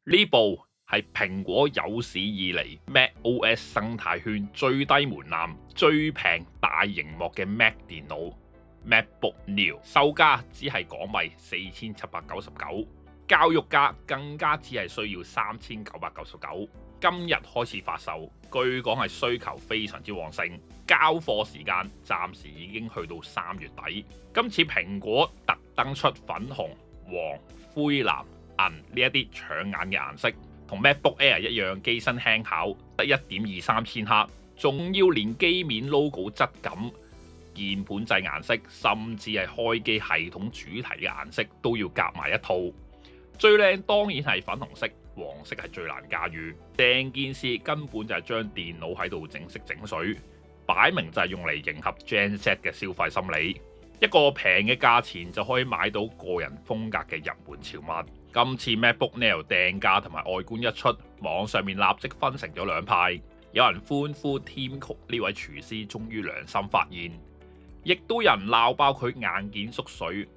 呢部係蘋果有史以嚟 MacOS 生態圈最低門檻、最平大螢幕嘅 Mac 電腦 MacBook Neo， 售價只係港幣4799，交易價更加只係需要3999。今日開始發售，據講係需求非常之旺盛，交貨時間暫時已經去到3月底。今次蘋果特登出粉紅、黃、灰藍、銀呢一啲搶眼嘅顏色，同 MacBook Air 一樣機身輕巧，得1.23千克，仲要連機面 logo 質感、鍵盤掣顏色，甚至係開機系統主題嘅顏色都要夾埋一套。最靚當然係粉紅色，黃色係最難駕馭。成件事根本就係將電腦喺度整色整水，擺明就係用嚟迎合 Gen Z 嘅消費心理。一個平嘅價錢就可以買到個人風格嘅入門潮物。今次 MacBook Neo 訂價同埋外觀一出，網上面立即分成咗兩派，有人歡呼 Tim Cook 呢位廚師終於良心發現，亦都有人鬧爆佢硬件縮水。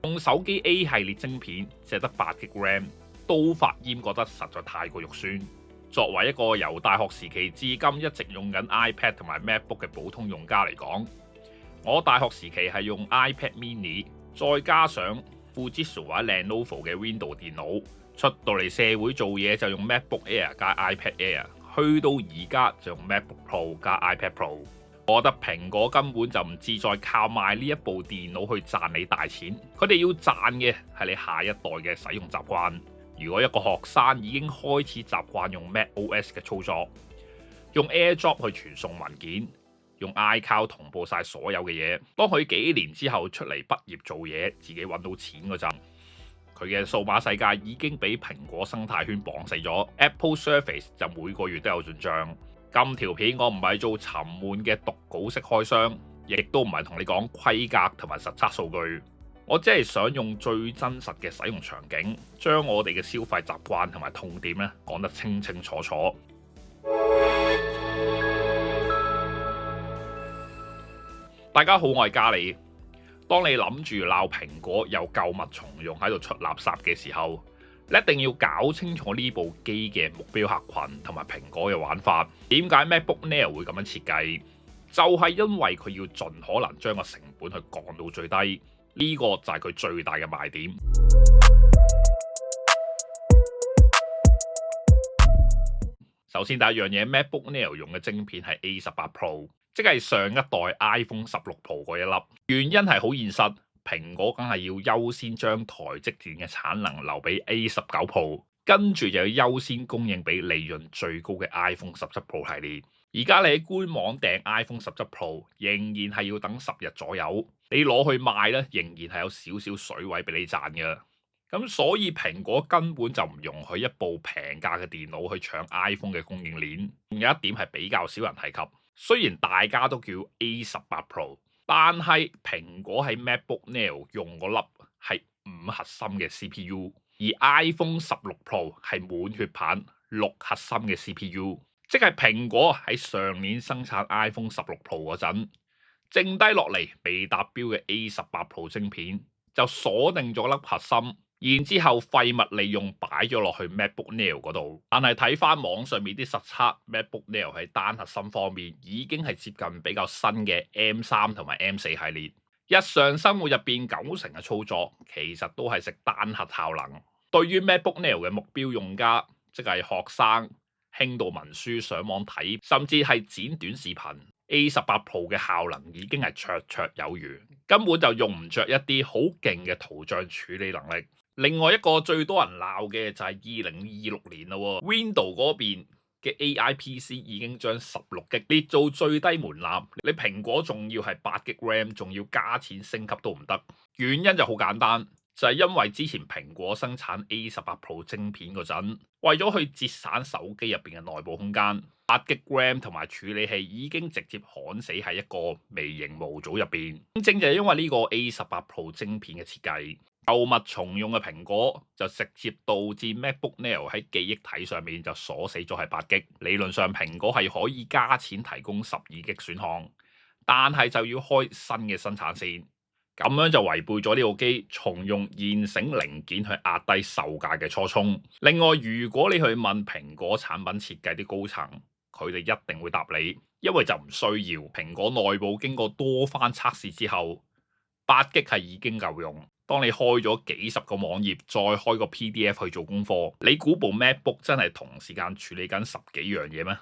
用手機 A 系列晶片，只得8GB RAM， 都發煙覺得實在太過肉酸。作為一個由大學時期至今一直用緊 iPad 同埋 MacBook 嘅普通用家嚟講，我大學時期係用 iPad Mini， 再加上 Fujitsu 或者 Lenovo 嘅 Windows 電腦，出到嚟社會做嘢就用 MacBook Air 加 iPad Air， 去到而家就用 MacBook Pro 加 iPad Pro。我覺得蘋果根本就唔志在靠賣呢一部電腦去賺你大錢，佢哋要賺嘅係你下一代嘅使用習慣。如果一個學生已經開始習慣用 MacOS 嘅操作，用 AirDrop 去傳送文件，用 iCloud 同步晒所有嘅嘢，當佢幾年之後出嚟畢業做嘢，自己揾到錢嗰陣，佢嘅數碼世界已經俾蘋果生態圈綁死咗。Apple Surface 就每個月都有進帳。今條片我唔係做沉悶嘅讀稿式開箱，亦都唔係同你講規格同埋實測數據，我只係想用最真實嘅使用場景，將我哋嘅消費習慣同埋痛點咧講得清清楚楚。大家好，我係嘉利。當你諗住鬧蘋果又舊物重用喺度出垃圾嘅時候，你一定要搞清楚呢部機嘅目標客群同埋蘋果嘅玩法。點解 MacBook Neo 會咁樣設計？就係因為佢要盡可能將個成本去降到最低，呢個就係佢最大嘅賣點。首先第一樣嘢，MacBook Neo 用嘅晶片係 A18 Pro， 即係上一代 iPhone 16 Pro 嗰一粒。原因係好現實。蘋果梗係要優先將台積電嘅產能留俾 A19 Pro， 跟住就要優先供應俾利潤最高嘅 iPhone 17 Pro 系列。而家你喺官網訂 iPhone 17 Pro 仍然係要等10日左右，你攞去賣咧，仍然係有少少水位俾你賺嘅。咁所以蘋果根本就唔容許一部平價嘅電腦去搶 iPhone 嘅供應鏈。仲有一點係比較少人提及，雖然大家都叫 A18 Pro。但係蘋果喺 MacBook Neo 用嗰粒係5核心嘅 CPU， 而 iPhone 16 Pro 係滿血版6核心嘅 CPU， 即係蘋果喺上年生產 iPhone 16 Pro 嗰陣，剩低落嚟未達標嘅 A18 Pro 晶片就鎖定咗粒核心。然之後廢物利用擺咗落去 MacBook Neo 嗰度，但係睇翻網上面啲實測 ，MacBook Neo 喺單核心方面已經係接近比較新嘅 M3 同埋 M4 系列。日常生活入邊90%嘅操作其實都係食單核效能。對於 MacBook Neo 嘅目標用家，即係學生、輕度文書、上網睇，甚至係剪短視頻。A18 Pro 嘅效能已經係綽綽有餘，根本就用唔着一啲好勁嘅圖像處理能力。另外一個最多人鬧嘅就係2026年啦，Windows 嗰邊嘅 AI PC 已經將16GB列做最低門檻，你蘋果仲要係8GB RAM， 仲要加錢升級都唔得。原因就好簡單，就係因為之前蘋果生產 A18 Pro 晶片嗰陣，為咗去節省手機入邊嘅內部空間，8GB RAM 同埋處理器已經直接焊死喺一個微型模組入邊。正就係因為呢個 A18 Pro 晶片嘅設計，舊物重用嘅蘋果就直接導致 MacBook Neo 喺記憶體上面就鎖死咗係8GB。理論上蘋果係可以加錢提供12GB選項，但係就要開新嘅生產線。咁樣就違背咗呢部機重用現成零件去壓低售價嘅初衷。另外，如果你去問蘋果產品設計啲高層，佢哋一定會答你，因為就唔需要。蘋果內部經過多番測試之後，8G 係已經夠用。當你開咗幾十個網頁，再開個 PDF 去做功課，你估部 MacBook 真係同時間處理緊10幾樣嘢咩？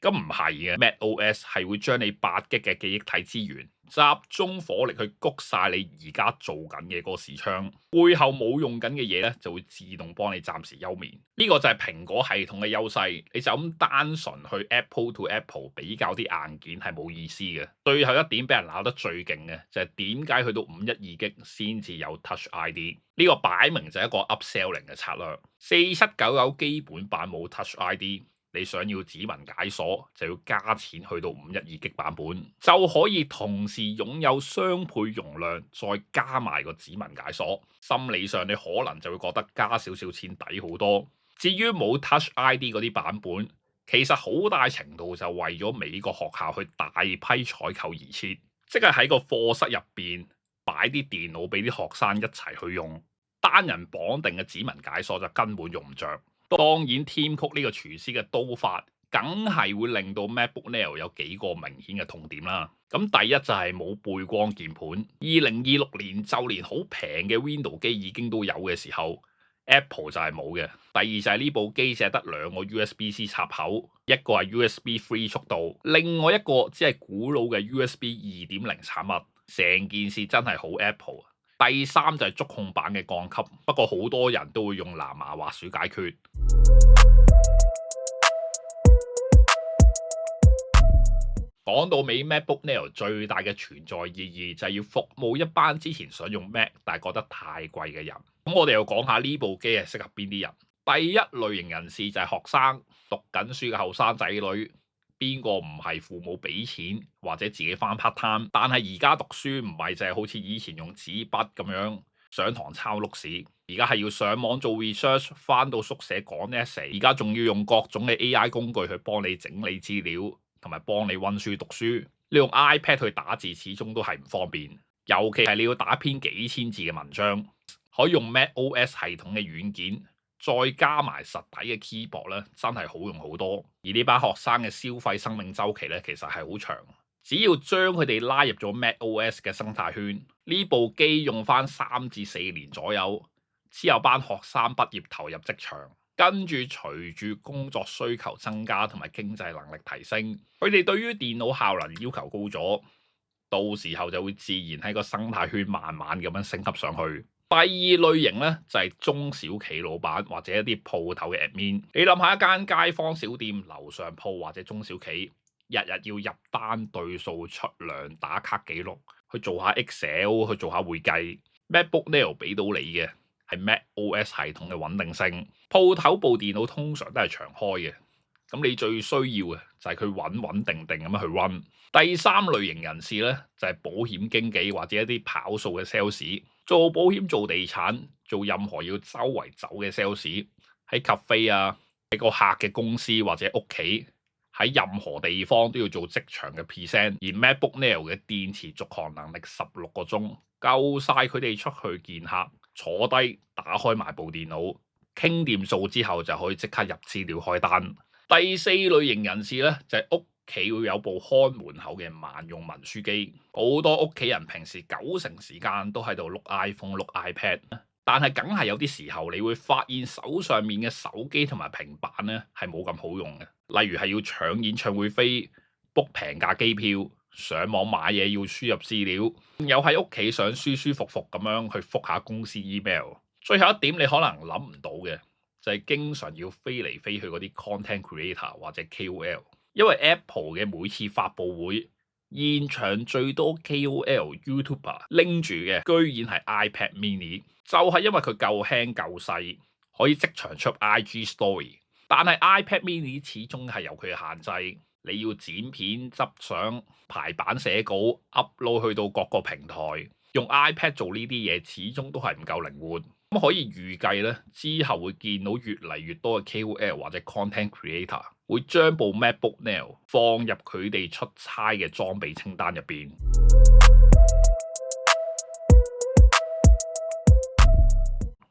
咁唔係嘅，macOS 係會將你8G 嘅記憶體資源集中火力去谷晒你而家做緊嘅嗰個視窗，背後冇用緊嘅嘢咧就會自動幫你暫時休眠。呢個就係蘋果系統嘅優勢，你就咁單純去 Apple to Apple 比較啲硬件係冇意思嘅。最後一點俾人鬧得最勁嘅就係點解去到512G 先至有 Touch ID？呢個擺明就係一個 upselling 嘅策略。4799基本版冇 Touch ID。你想要指紋解鎖就要加錢去到512G 版本，就可以同時擁有雙倍容量，再加埋個指紋解鎖。心理上你可能就會覺得加少少錢抵好多。至於冇 Touch ID 嗰啲版本，其實好大程度就為咗美國學校去大批採購而設，即係喺個課室入邊擺啲電腦俾啲學生一齊去用，單人綁定嘅指紋解鎖就根本用唔着。當然，Tim Cook呢個廚師嘅刀法，梗係會令到 MacBook Neo 有幾個明顯嘅痛點啦。咁第一就係冇背光鍵盤，2026年就連好平嘅 Windows 機已經都有嘅時候 ，Apple 就係冇嘅。第二就係呢部機只係得2個 USB-C 插口，一個係 USB 3速度，另外一個只係古老嘅 USB 2.0產物，成件事真係好 Apple。第三就係觸控板嘅降級，不過好多人都會用藍牙滑鼠解決。講到尾 ，MacBook Neo 最大嘅存在意義就係要服務一班之前想用 Mac 但係覺得太貴嘅人。咁我哋又講下呢部機係適合邊啲人？第一類型人士就係學生、讀緊書嘅後生仔女。邊個唔係父母俾錢或者自己返 part time？但係而家讀書唔係淨係好似以前用紙筆咁樣上堂抄碌屎，而家係要上網做 research， 返到宿舍講 essay， 而家仲要用各種嘅 AI 工具去幫你整理資料，同埋幫你溫書讀書。你用 iPad 去打字始終都係唔方便，尤其係你要打篇幾千字嘅文章，可以用 macOS 系統嘅軟件。再加埋實體嘅 keyboard 咧，真係好用好多。而呢班學生嘅消費生命週期咧，其實係好長。只要將佢哋拉入咗 macOS 嘅生態圈，呢部機用翻3至4年左右，之後班學生畢業投入職場，跟住隨住工作需求增加同埋經濟能力提升，佢哋對於電腦效能要求高咗，到時候就會自然喺個生態圈慢慢咁樣升級上去。第二類型咧就係中小企老闆或者一啲鋪頭嘅 admin。你諗下一間街坊小店樓上鋪或者中小企，日日要入單對數出糧打卡記錄，去做下 Excel， 去做下會計。MacBook Neo 俾到你嘅係 macOS 系統嘅穩定性。鋪頭部電腦通常都係長開嘅，咁你最需要嘅就係佢穩穩定定咁樣去 run。第三類型人士咧就係保險經紀或者一啲跑數嘅 sales。做保險、做地產、做任何要周圍走嘅 sales， 喺 cafe 啊，喺個客嘅公司或者屋企，喺任何地方都要做職場嘅 present。而 MacBook Neo 嘅電池續航能力16個鐘，夠晒佢哋出去見客，坐低打開埋部電腦，傾掂數之後就可以即刻入資料開單。第四類型人士咧就係屋企會有部看門口嘅萬用文書機，好多屋企人平時90%時間都喺度碌 iPhone、碌 iPad， 但係梗係有啲時候你會發現手上面嘅手機同埋平板咧係冇咁好用嘅，例如係要搶演唱會飛、book 平價機票、上網買嘢要輸入資料，又喺屋企想舒舒服服咁樣去覆下公司 email。最後一點你可能諗唔到嘅就係經常要飛嚟飛去嗰啲 content creator 或者 KOL。因為 Apple 嘅每次發佈會，現場最多 KOL YouTuber 拎住嘅，居然係 iPad Mini， 就係因為佢夠輕夠細，可以即場出 IG Story。但係 iPad Mini 始終係有佢嘅限制，你要剪片、執相、排版寫稿、upload 去到各個平台，用 iPad 做呢啲嘢，始終都係唔夠靈活。咁可以預計咧，之後會見到越嚟越多嘅 KOL 或者 content creator 會將部 MacBook Neo 放入佢哋出差嘅裝備清單入邊。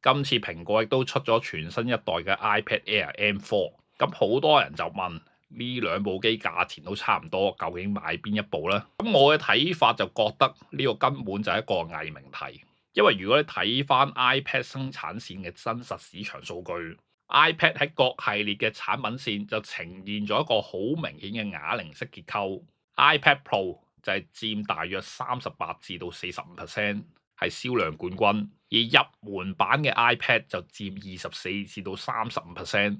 今次蘋果亦都出咗全新一代嘅 iPad Air M4，咁好多人就問呢兩部機價錢都差唔多，究竟買邊一部呢？咁我嘅睇法就覺得呢個根本就係一個偽命題，因為如果你睇翻 iPad 生產線嘅真實市場數據，iPad 喺各系列嘅產品線就呈現咗一個好明顯嘅啞鈴式結構。iPad Pro 就係佔大約38至到45%，係銷量冠軍，而入門版嘅 iPad 就佔24至到35%，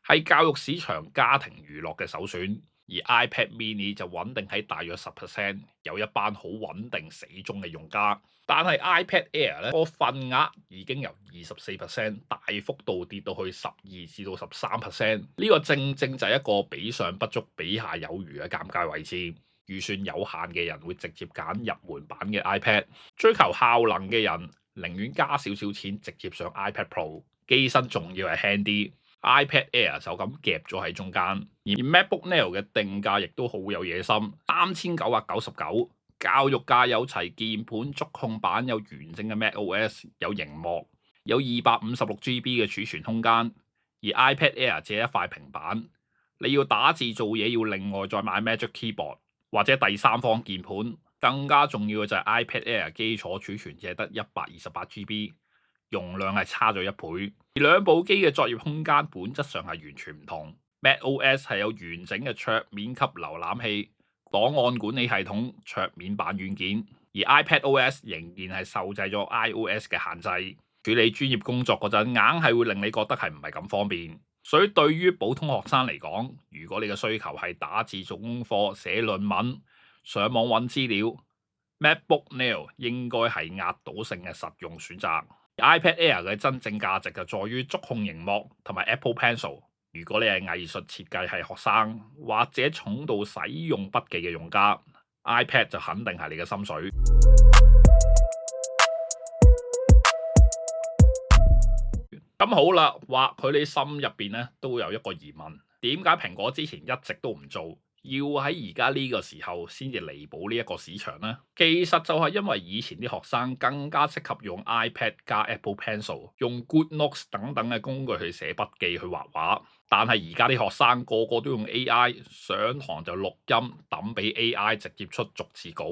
係教育市場家庭娛樂嘅首選。而 iPad Mini 就穩定喺大約10%，有一班好穩定死忠嘅用家。但係 iPad Air 咧個份額已經由24%大幅度跌到去12至到13%，呢個正正就係一個比上不足比下有餘嘅尷尬位置。預算有限嘅人會直接揀入門版嘅 iPad，追求效能嘅人寧願加少少錢直接上 iPad Pro， 機身仲要係輕啲。iPad Air 就咁夾咗喺中間，而 MacBook Neo 嘅定價亦都好有野心，3999，教育界有齊鍵盤、觸控板，有完整嘅 macOS， 有螢幕，有256GB 嘅儲存空間。而 iPad Air 只係一塊平板，你要打字做嘢要另外再買 Magic Keyboard 或者第三方鍵盤。更加重要嘅就係 iPad Air 基礎儲存只係得128GB。容量係差咗1倍，而兩部機嘅作業空間本質上係完全唔同。macOS 係有完整嘅桌面級瀏覽器、檔案管理系統、桌面版軟件，而 iPadOS 仍然係受制咗 iOS 嘅限制，處理專業工作嗰陣硬係會令你覺得係唔係咁方便。所以對於普通學生嚟講，如果你嘅需求係打字做功課、寫論文、上網揾資料， MacBook Neo 應該係壓倒性嘅實用選擇。iPad Air 嘅真正價值就在於觸控螢幕同埋 Apple Pencil。如果你係藝術設計系學生或者重度使用筆記嘅用家， iPad 就肯定係你嘅心水。咁好啦，或許你心入邊咧都有一個疑問，點解蘋果之前一直都唔做，要喺而家呢個時候先至彌補呢一個市場呢？其實就係因為以前啲學生更加適合用 iPad 加 Apple Pencil， 用 GoodNotes 等等嘅工具去寫筆記去畫畫。但係而家啲學生個個都用 AI， 上堂就錄音抌俾 AI 直接出逐字稿，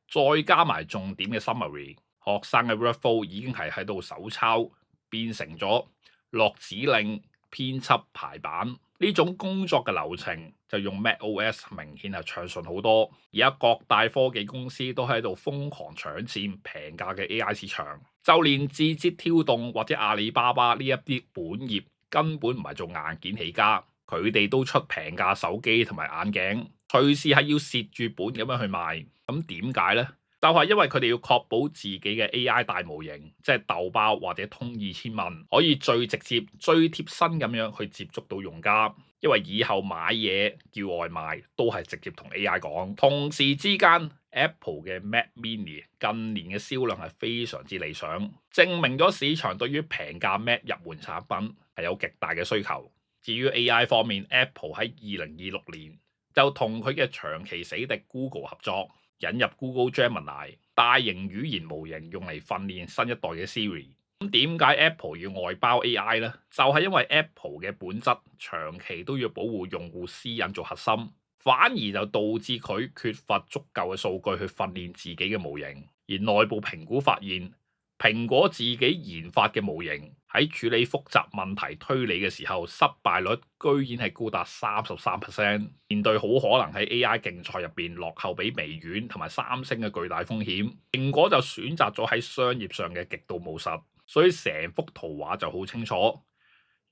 再加埋重點嘅 summary。學生嘅 workflow 已經係喺度手抄，變成咗落指令、編輯、排版呢種工作嘅流程，就用 macOS 明顯係暢順好多。而家各大科技公司都喺度瘋狂搶佔平價嘅 AI 市場，就連字節跳動或者阿里巴巴呢一啲本業根本唔係做硬件起家，佢哋都出平價手機同埋眼鏡，隨時係要蝕住本咁樣去賣。咁點解呢？就係因為佢哋要確保自己嘅 AI 大模型，即係豆包或者通義千問，可以最直接、最貼身咁樣去接觸到用家。因為以後買嘢叫外賣都係直接同 AI 講。同時之間 ，Apple 嘅 Mac Mini 近年嘅銷量係非常之理想，證明咗市場對於平價 Mac 入門產品係有極大嘅需求。至於 AI 方面 ，Apple 喺2026年就同佢嘅長期死敵 Google 合作，引入 Google Gemini 大型語言模型，用嚟訓練新一代嘅 Siri。咁點解 Apple 要外包 AI 呢？就係因為 Apple 嘅本質長期都要保護用戶私隱做核心，反而就導致佢缺乏足夠嘅數據去訓練自己嘅模型。而內部評估發現，蘋果自己研發嘅模型喺處理複雜問題推理嘅時候，失敗率居然係高達33%。面對好可能喺 AI 競賽入邊落後俾微軟同埋三星嘅巨大風險，蘋果就選擇咗喺商業上嘅極度務實，所以成幅圖畫就好清楚。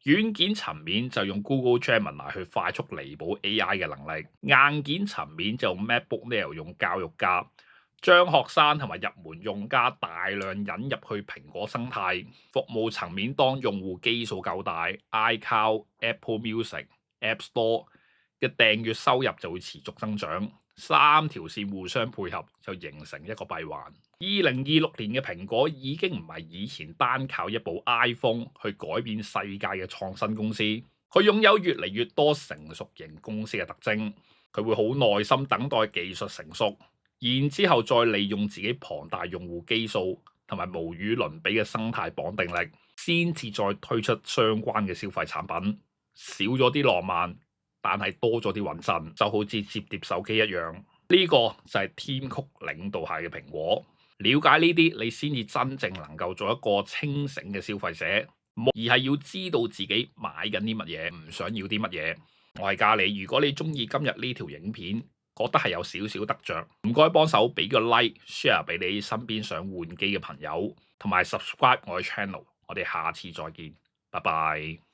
軟件層面就用 Google Gemini 去快速彌補 AI 嘅能力，硬件層面就用 MacBook Neo 用教育家，將學生同埋入門用家大量引入去蘋果生態。服務層面，當用戶基數夠大 ，iCloud、Apple Music、App Store 嘅訂閱收入就會持續增長，三條線互相配合就形成一個閉環。2026年嘅蘋果已經唔係以前單靠一部 iPhone 去改變世界嘅創新公司，佢擁有越嚟越多成熟型公司嘅特徵，佢會好耐心等待技術成熟，然之後再利用自己龐大用戶基數同埋無與倫比嘅生態綁定力，先至再推出相關嘅消費產品，少咗啲浪漫，但係多咗啲穩陣，就好似摺疊手機一樣。呢個就係 Tim Cook 領導下嘅蘋果。了解呢啲，你先至真正能夠做一個清醒嘅消費者，而係要知道自己買緊啲乜嘢，唔想要啲乜嘢。我係嘉利，如果你中意今日呢條影片，覺得係有少少得着，唔該幫手俾個 like、share 俾你身邊想換機嘅朋友，同埋 subscribe 我嘅 channel。我哋下次再見，拜拜。